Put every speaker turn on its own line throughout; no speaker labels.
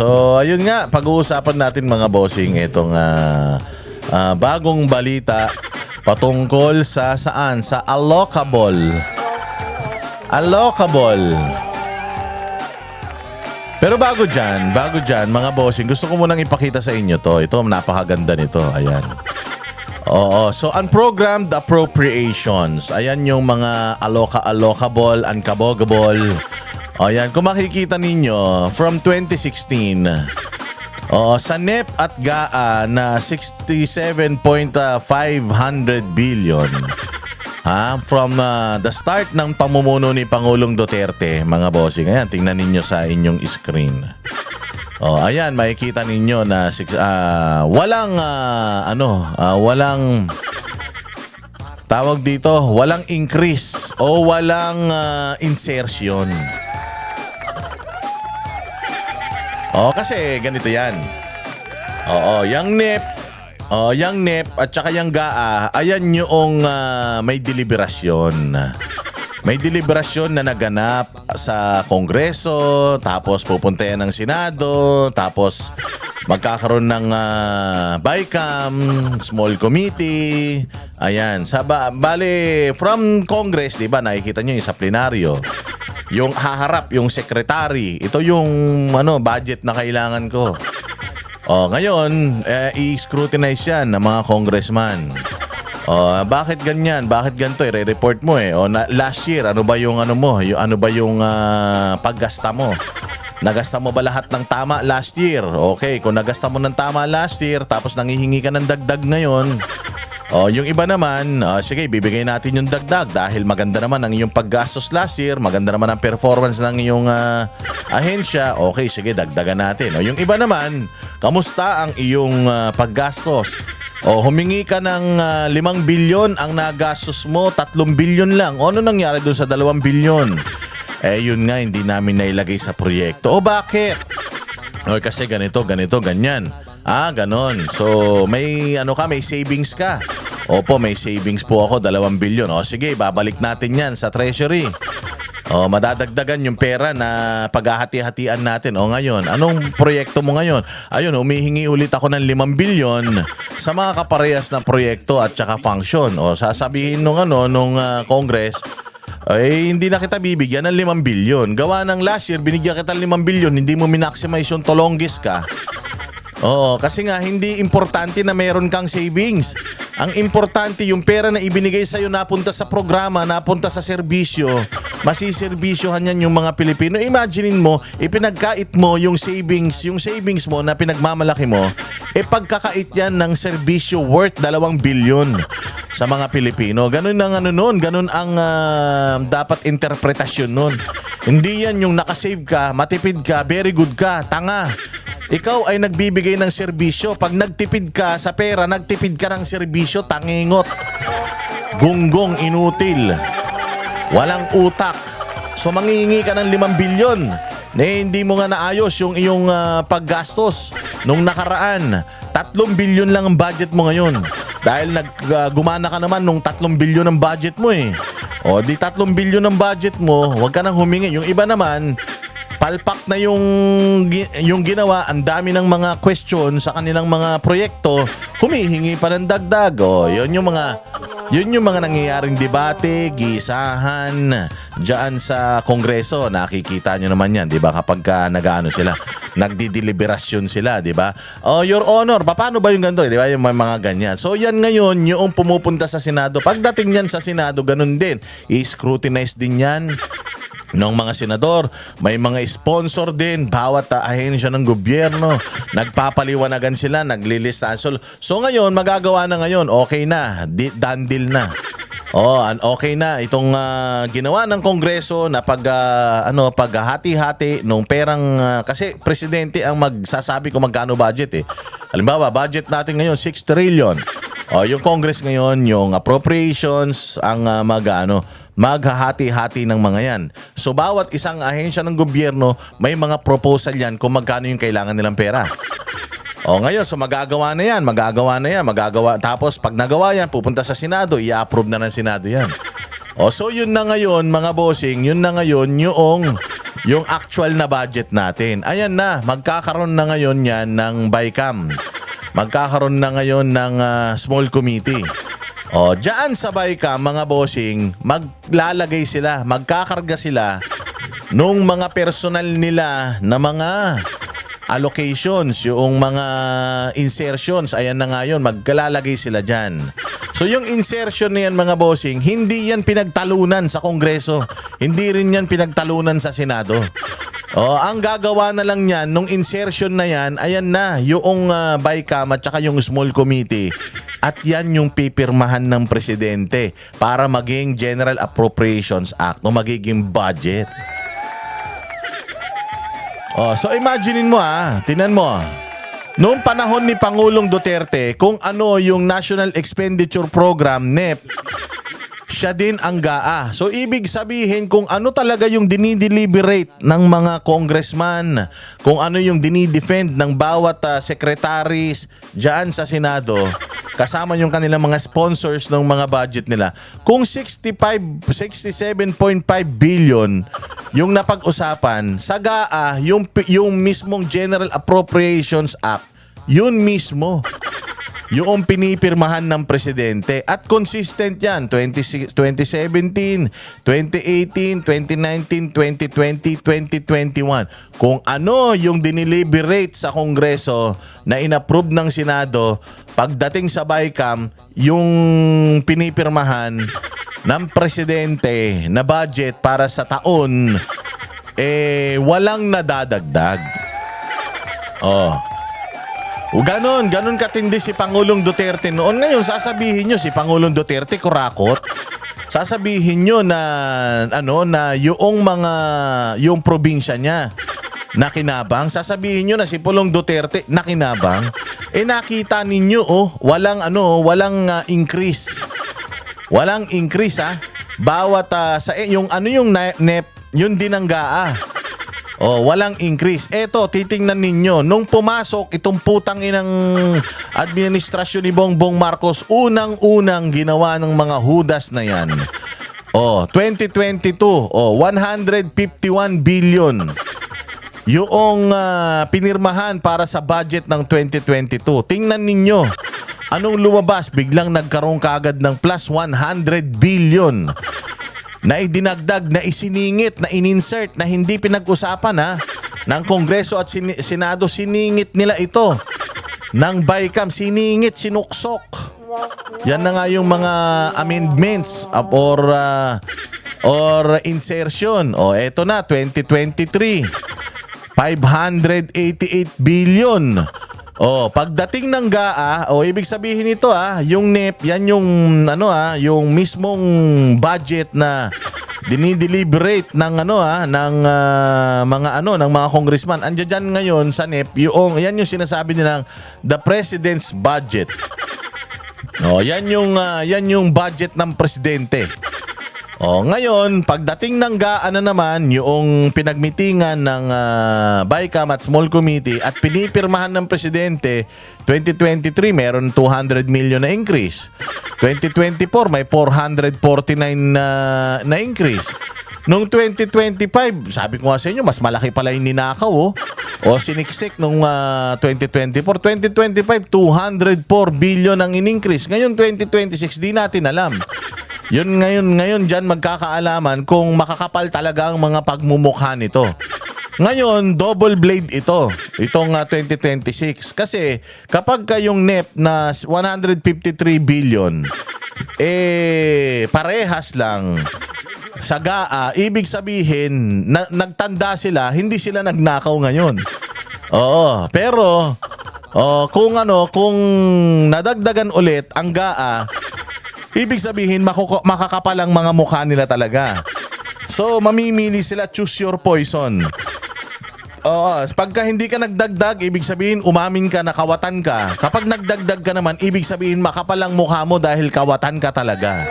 So, ayun nga, pag-uusapan natin mga bossing itong bagong balita patungkol sa saan? Sa allocable. Allocable. Pero bago dyan, mga bossing, gusto ko munang ipakita sa inyo to. Ito, napakaganda nito. Ayan. Oo, so unprogrammed appropriations. Ayan yung mga allocable, uncabogable. Ayan, kung makikita ninyo, from 2016, sa NEP at GAA na 67.500 billion. From the start ng pamumuno ni Pangulong Duterte, mga bossing. Ayan, tingnan ninyo sa inyong screen. Ayan, makikita ninyo na walang tawag dito, walang increase o walang insertion. Kasi ganito yan. Yung NEP at saka yung GAA, ayan yung may deliberasyon. May deliberasyon na naganap sa Kongreso, tapos pupunta yan ng Senado, tapos magkakaroon ng BICAM, small committee. Ayan, bale from Congress, 'di ba? Nakikita niyo yung sa plenaryo. Yung haharap, yung secretary, ito yung budget na kailangan ko. Ngayon, i-scrutinize yan ng mga congressman. Bakit ganyan? Bakit ganito? I-report mo last year, ano ba yung paggasta mo? Nagasta mo ba lahat ng tama last year? Okay, kung nagasta mo ng tama last year, tapos nangihingi ka ng dagdag ngayon, yung iba naman, sige, bibigay natin yung dagdag dahil maganda naman ang iyong paggastos last year, maganda naman ang performance ng iyong ahensya. Okay, sige, dagdagan natin. Yung iba naman, kamusta ang iyong paggastos? Humingi ka ng 5 bilyon, ang nagastos mo 3 bilyon lang. Ano nangyari doon sa 2 bilyon? Yun nga, hindi namin nailagay sa proyekto. Bakit? Kasi ganito, ganyan. Ganon. So, may may savings ka. Opo, may savings po ako, 2 bilyon. Sige, babalik natin yan sa treasury. Madadagdagan yung pera na paghahati-hatian natin. Ngayon, anong proyekto mo ngayon? Ayun, humihingi ulit ako ng 5 bilyon sa mga kaparehas na proyekto at saka function. Sasabihin nung Congress, hindi na kita bibigyan ng 5 bilyon. Gawa ng last year, binigyan kita ng 5 bilyon, hindi mo minaximize yung tolonggis ka. Kasi nga hindi importante na meron kang savings. Ang importante yung pera na ibinigay sa'yo napunta sa programa, napunta sa serbisyo, masiservisyohan yan yung mga Pilipino. Imaginein mo, ipinagkait mo yung savings mo na pinagmamalaki mo, pagkakait yan ng serbisyo worth 2 bilyon sa mga Pilipino. Ganun ang ganun ang dapat interpretasyon nun. Hindi yan yung nakasave ka, matipid ka, very good ka, tanga. Ikaw ay nagbibigay ng serbisyo. Pag nagtipid ka sa pera, nagtipid ka ng serbisyo, tangingot. Gunggong, inutil. Walang utak. So mangingi ka ng 5 bilyon na hindi mo nga naayos yung iyong paggastos nung nakaraan. 3 bilyon lang ang budget mo ngayon. Dahil gumana ka naman nung 3 bilyon ang budget mo di 3 bilyon ang budget mo, huwag ka nang humingi. Yung iba naman, palpak na yung ginawa, ang dami ng mga question sa kanilang mga proyekto, humihingi pa ng dagdag. Yun yung mga nangyayaring debate, gisahan diyan sa Kongreso. Nakikita nyo naman yan, 'di ba? Kapag sila, nagdideliberasyon sila, 'di ba? Your Honor, paano ba yung ganito, 'di ba? Yung mga ganyan. So yan ngayon yung pumupunta sa Senado. Pagdating yan sa Senado, ganun din. I-scrutinize din yan ng mga senador. May mga sponsor din, bawat ahensya ng gobyerno, nagpapaliwanagan sila, naglilista. So ngayon, magagawa na ngayon, okay na, done deal na. Okay na itong ginawa ng Kongreso na paghahati-hati nung perang kasi presidente ang magsasabi kung magkano budget Halimbawa, budget natin ngayon 6 trillion. Yung Congress ngayon, yung appropriations ang maghahati-hati ng mga yan. So bawat isang ahensya ng gobyerno may mga proposal yan kung magkano yung kailangan nilang pera. Ngayon, so magagawa na yan. Tapos pag nagawa yan, pupunta sa Senado, i-approve na ng Senado yan. So yun na ngayon mga bossing, yun na ngayon yung yung actual na budget natin. Ayan na, magkakaroon na ngayon yan ng BICAM. Magkakaroon na ngayon ng small committee. O, dyan sa BICAM, mga bossing, maglalagay sila, magkakarga sila nung mga personal nila na mga allocations, yung mga insertions. Ayan na nga yun, magkalalagay sila dyan. So yung insertion na yan, mga bossing, hindi yan pinagtalunan sa Kongreso. Hindi rin yan pinagtalunan sa Senado. Ang gagawa na lang yan, nung insertion na yan, ayan na, yung BICAM at saka yung small committee. At yan yung pipirmahan ng presidente para maging General Appropriations Act o magiging budget. So imaginein mo tinan mo. Noong panahon ni Pangulong Duterte, kung ano yung National Expenditure Program, NEP, siya din ang GAA. So ibig sabihin kung ano talaga yung dinideliberate ng mga congressman, kung ano yung dinidefend ng bawat secretaries dyan sa Senado, kasama yung kanilang mga sponsors ng mga budget nila, kung 67.5 billion yung napag-usapan sa GAA, yung mismong General Appropriations Act, yun mismo yung pinipirmahan ng presidente at consistent yan 2017, 2018, 2019, 2020, 2021. Kung ano yung diniliberate sa Kongreso na inapprove ng Senado, pagdating sa BICAM, yung pinipirmahan ng presidente na budget para sa taon, walang nadadagdag. Ganon katindi si Pangulong Duterte noon. Ngayon, sasabihin nyo si Pangulong Duterte kurakot. Sasabihin nyo na yung probinsya niya nakinabang. Sasabihin nyo na si Pulong Duterte nakinabang. Nakita ninyo walang increase. Walang increase Bawat sa yung NEP, yun din ang GAA. Walang increase. Eto, titingnan ninyo, nung pumasok itong putang inang administrasyon ni Bongbong Marcos, unang-unang ginawa ng mga hudas na yan. 2022, 151 billion. Yung pinirmahan para sa budget ng 2022. Tingnan ninyo, anong lumabas? Biglang nagkaroon kaagad ng plus 100 billion. Na idinagdag, na isiningit, na ininsert, na hindi pinag-usapan ng Kongreso at Senado. Siningit nila ito ng BICAM, siningit, sinuksok. Yan na nga yung mga amendments or insertion. Eto na, 2023, 588 billion. Pagdating ng GAA, ibig sabihin nito yung NEP, yan yung yung mismong budget na dinideliberate ng mga congressman. Andiyan dyan ngayon sa NEP, yan yung sinasabi nilang the president's budget. Yan yung budget ng presidente. Ngayon, pagdating ng GAA na naman, yung pinagmitingan ng BICAM at Small Committee at pinipirmahan ng Presidente, 2023 meron 200 million na increase. 2024 may 449 na increase. Noong 2025, sabi ko nga sa inyo, mas malaki pala yung ninakaw siniksik nung 2024. 2025, 204 billion ang in-increase. Ngayon, 2026, di natin alam. Yun ngayon dyan magkakaalaman kung makakapal talaga ang mga pagmumukha nito. Ngayon, double blade itong 2026. Kasi kapag yung NEP na 153 billion, parehas lang sa GAA, ibig sabihin, nagtanda sila, hindi sila nagnakaw ngayon. Pero kung nadagdagan ulit ang GAA, ibig sabihin, makakapalang mga mukha nila talaga. So, mamimili sila, choose your poison. Pagka hindi ka nagdagdag, ibig sabihin, umamin ka na kawatan ka. Kapag nagdagdag ka naman, ibig sabihin, makapalang mukha mo dahil kawatan ka talaga.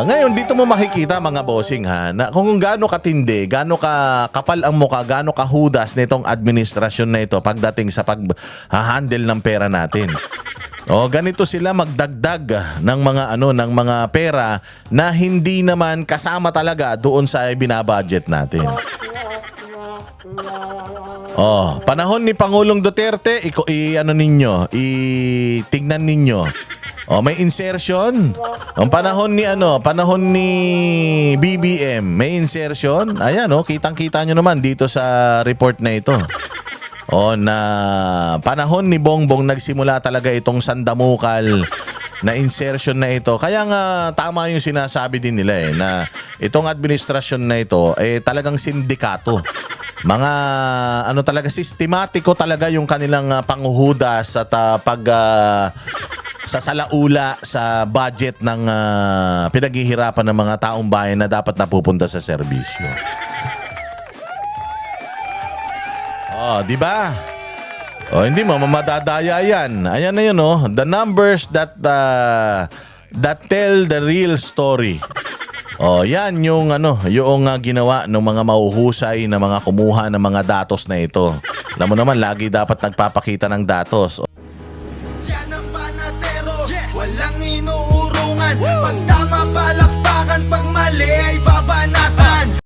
Ngayon, dito mo makikita, mga bossing, na kung gaano katindi, gaano ka kapal ang mukha, gaano kahudas nitong administrasyon na ito pagdating sa pag-handle ng pera natin. Ganito sila magdagdag ng mga pera na hindi naman kasama talaga doon sa binabudget natin. Panahon ni Pangulong Duterte, tignan ninyo. May insertion. Ang panahon ni BBM, may insertion. Ayan, kitang-kita nyo naman dito sa report na ito. Na panahon ni Bongbong nagsimula talaga itong sandamukal na insertion na ito. Kaya nga tama yung sinasabi din nila na itong administrasyon na ito talagang sindikato. Mga talaga sistematiko talaga yung kanilang panghuhudas at sa salaula sa budget ng pinaghihirapan ng mga taong bayan na dapat napupunta sa serbisyo. Di ba? Hindi mo mamadadaya yan. Ayan na yun, the numbers that tell the real story. Yan yung ginawa ng mga mahuhusay na mga kumuha ng mga datos na ito. Alam mo naman, lagi dapat nagpapakita ng datos.
Yan ang panatero, walang inuurungan. Pag tama pala